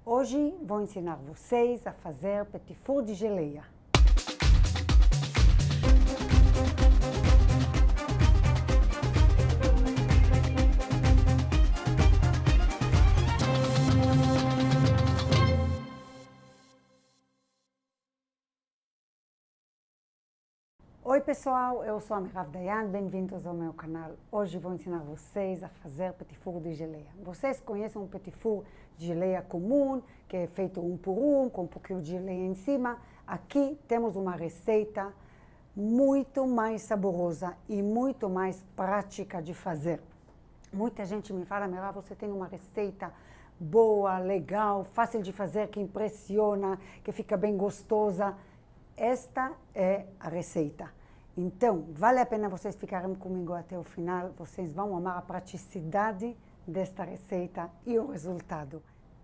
Hoje vou ensinar vocês a fazer petit four de geleia. Oi pessoal, eu sou a Merav Dayan, bem-vindos ao meu canal. Hoje vou ensinar vocês a fazer petit four de geleia. Vocês conhecem um petit four de geleia comum, que é feito um por um, com um pouquinho de geleia em cima. Aqui temos uma receita muito mais saborosa e muito mais prática de fazer. Muita gente me fala, Merav, você tem uma receita boa, legal, fácil de fazer, que impressiona, que fica bem gostosa. Esta é a receita. Então, vale a pena vocês ficarem comigo até o final. Vocês vão amar a praticidade desta receita e o resultado.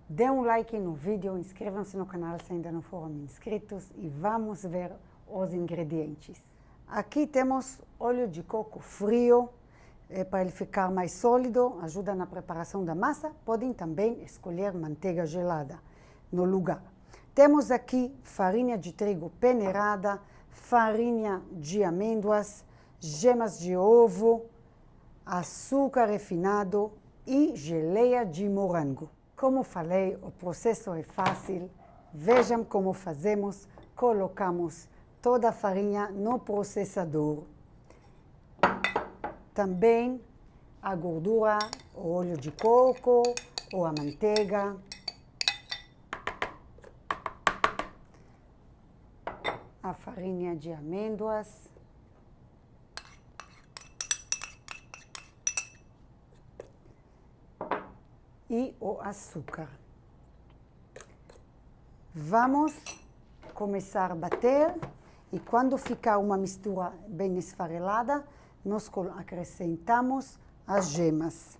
Dê um like no vídeo, inscrevam-se no canal se ainda não foram inscritos e vamos ver os ingredientes. Aqui temos óleo de coco frio, para ele ficar mais sólido, ajuda na preparação da massa. Podem também escolher manteiga gelada no lugar. Temos aqui farinha de trigo peneirada, farinha de amêndoas, gemas de ovo, açúcar refinado e geleia de morango. Como falei, o processo é fácil. Vejam como fazemos. Colocamos toda a farinha no processador. Também a gordura, o óleo de coco ou a manteiga. A farinha de amêndoas. E o açúcar. Vamos começar a bater e quando ficar uma mistura bem esfarelada, nós acrescentamos as gemas.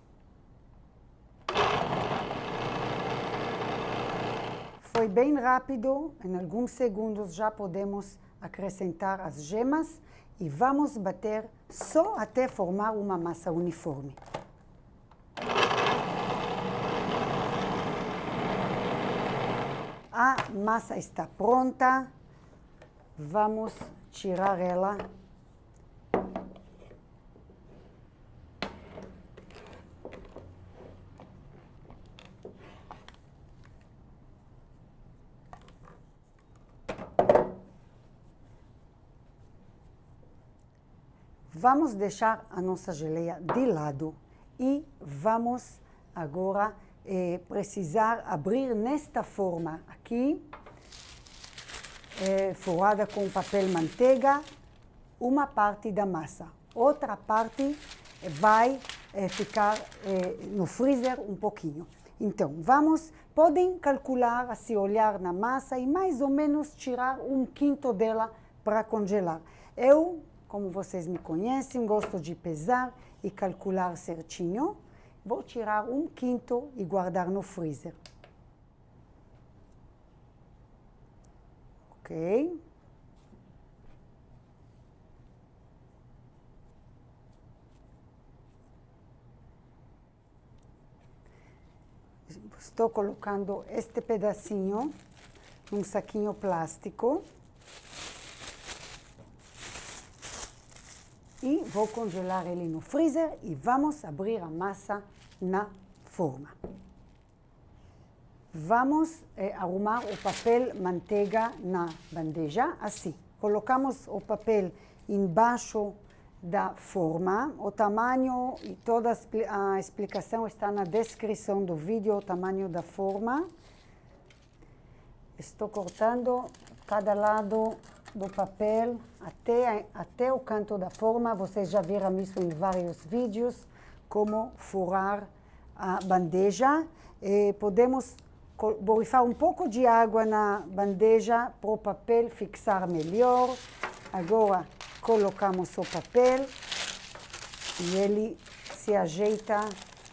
Foi bem rápido, em alguns segundos já podemos acrescentar as gemas e vamos bater só até formar uma massa uniforme. A massa está pronta, vamos tirar ela. Vamos deixar a nossa geleia de lado e vamos agora precisar abrir nesta forma aqui, forrada com papel manteiga, uma parte da massa. Outra parte vai ficar no freezer um pouquinho. Então, podem calcular, se olhar na massa e mais ou menos tirar 1/5 dela para congelar. Como vocês me conhecem, gosto de pesar e calcular certinho. Vou tirar 1/5 e guardar no freezer. Ok? Estou colocando este pedacinho num saquinho plástico. E vou congelar ele no freezer e vamos abrir a massa na forma. Vamos arrumar o papel manteiga na bandeja, assim. Colocamos o papel embaixo da forma. O tamanho e toda a explicação está na descrição do vídeo, o tamanho da forma. Estou cortando cada lado do papel até o canto da forma. Vocês já viram isso em vários vídeos, como furar a bandeja. Podemos borrifar um pouco de água na bandeja para o papel fixar melhor. Agora colocamos o papel e ele se ajeita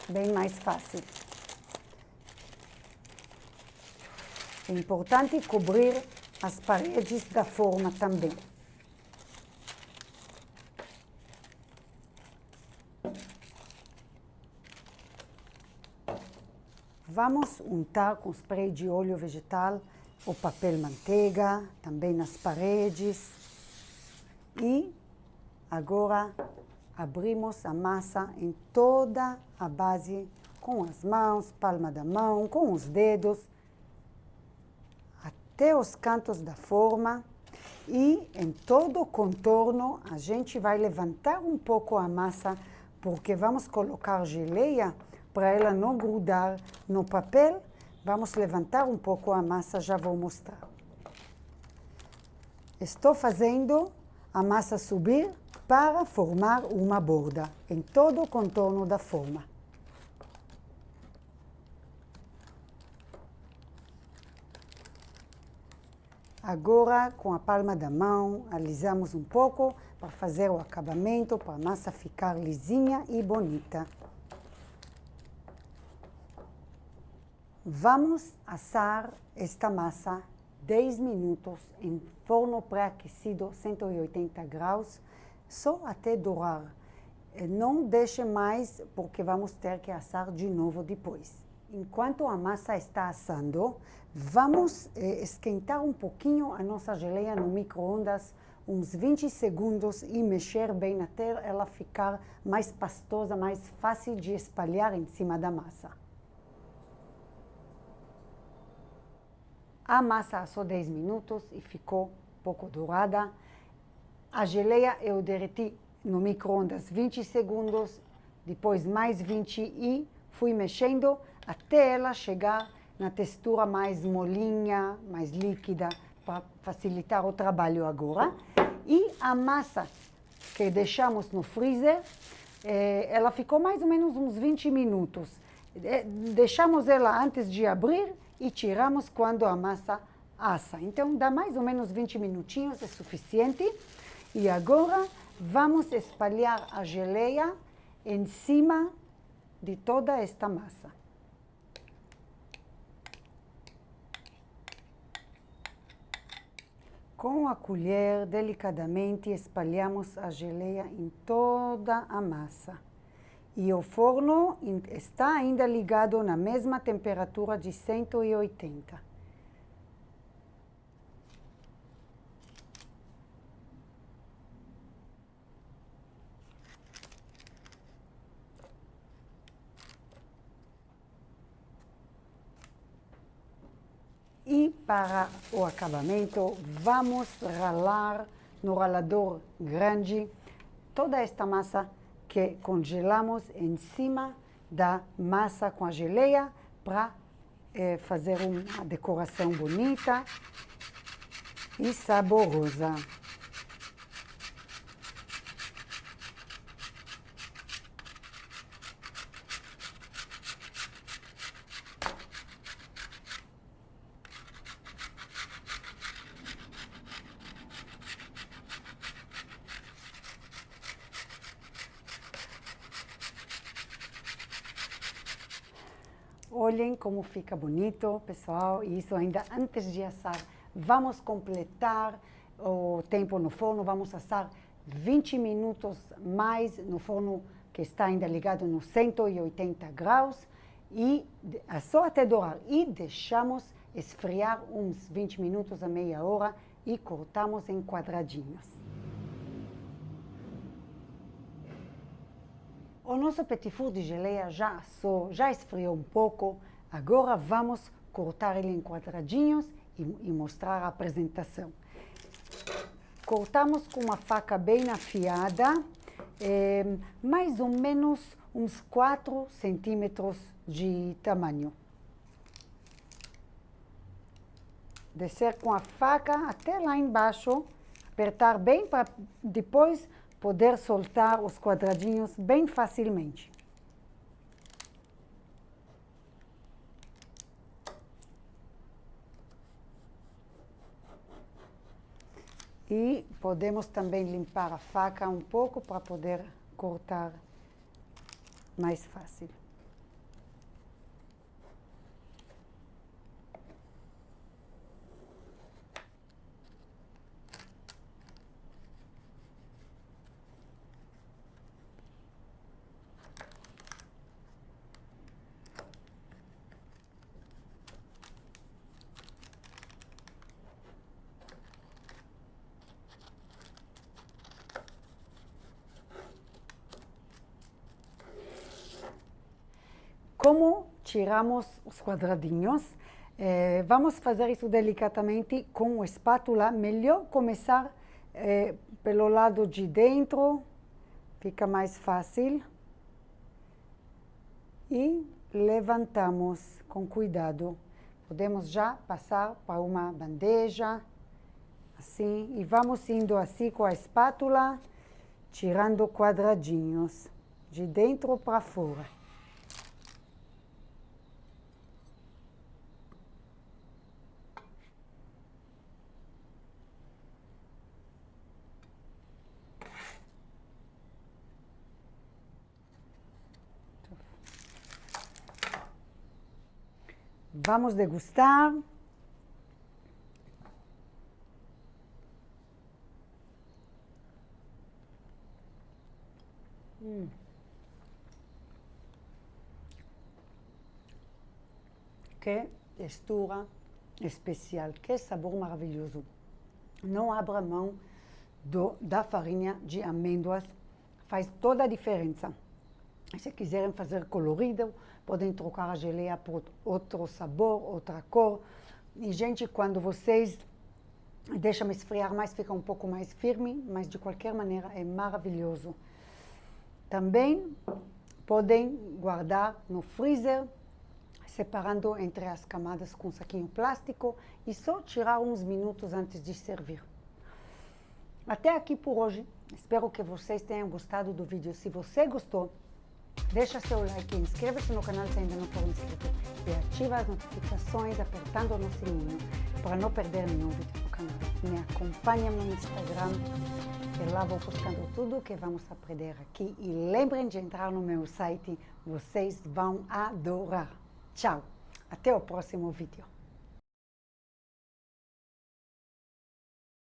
bem mais fácil. É importante cobrir as paredes da forma também. Vamos untar com spray de óleo vegetal o papel manteiga, também nas paredes. E agora abrimos a massa em toda a base, com as mãos, palma da mão, com os dedos, até os cantos da forma. E em todo o contorno a gente vai levantar um pouco a massa, porque vamos colocar geleia para ela não grudar no papel. Vamos levantar um pouco a massa, já vou mostrar. Estou fazendo a massa subir para formar uma borda em todo o contorno da forma. Agora, com a palma da mão, alisamos um pouco para fazer o acabamento, para a massa ficar lisinha e bonita. Vamos assar esta massa 10 minutos em forno pré-aquecido, 180 graus, só até dourar. Não deixe mais, porque vamos ter que assar de novo depois. Enquanto a massa está assando, vamos esquentar um pouquinho a nossa geleia no micro-ondas, uns 20 segundos, e mexer bem até ela ficar mais pastosa, mais fácil de espalhar em cima da massa. A massa assou 10 minutos e ficou um pouco dourada. A geleia eu derreti no micro-ondas 20 segundos, depois mais 20 e fui mexendo até ela chegar na textura mais molinha, mais líquida, para facilitar o trabalho agora. E a massa que deixamos no freezer, ela ficou mais ou menos uns 20 minutos. Deixamos ela antes de abrir e tiramos quando a massa assa. Então, dá mais ou menos 20 minutinhos, é suficiente. E agora vamos espalhar a geleia em cima de toda esta massa. Com a colher, delicadamente, espalhamos a geleia em toda a massa. E o forno está ainda ligado na mesma temperatura de 180. E para o acabamento, vamos ralar no ralador grande toda esta massa que congelamos em cima da massa com a geleia para fazer uma decoração bonita e saborosa. Olhem como fica bonito, pessoal, e isso ainda antes de assar. Vamos completar o tempo no forno, vamos assar 20 minutos mais no forno que está ainda ligado nos 180 graus e assou até dourar. E deixamos esfriar uns 20 minutos a meia hora e cortamos em quadradinhos. O nosso petit four de geleia já assou, já esfriou um pouco. Agora vamos cortar ele em quadradinhos e mostrar a apresentação. Cortamos com uma faca bem afiada, mais ou menos uns 4 centímetros de tamanho. Descer com a faca até lá embaixo, apertar bem para depois poder soltar os quadradinhos bem facilmente. E podemos também limpar a faca um pouco para poder cortar mais fácil. como tiramos os quadradinhos? Vamos fazer isso delicadamente com a espátula. Melhor começar pelo lado de dentro, fica mais fácil. E levantamos com cuidado. Podemos já passar para uma bandeja, assim, e vamos indo assim com a espátula, tirando quadradinhos de dentro para fora. Vamos degustar. Que textura especial, que sabor maravilhoso. Não abra mão da farinha de amêndoas, faz toda a diferença. Se quiserem fazer colorido, podem trocar a geleia por outro sabor, outra cor. E, gente, quando vocês deixam esfriar mais, fica um pouco mais firme, mas de qualquer maneira é maravilhoso. Também podem guardar no freezer, separando entre as camadas com saquinho plástico e só tirar uns minutos antes de servir. Até aqui por hoje. Espero que vocês tenham gostado do vídeo. Se você gostou, deixa seu like, inscreva-se no canal se ainda não for inscrito e ativa as notificações apertando no sininho para não perder nenhum vídeo do canal. Me acompanha no Instagram, que lá vou postando tudo que vamos aprender aqui. E lembrem de entrar no meu site, vocês vão adorar. Tchau, até o próximo vídeo.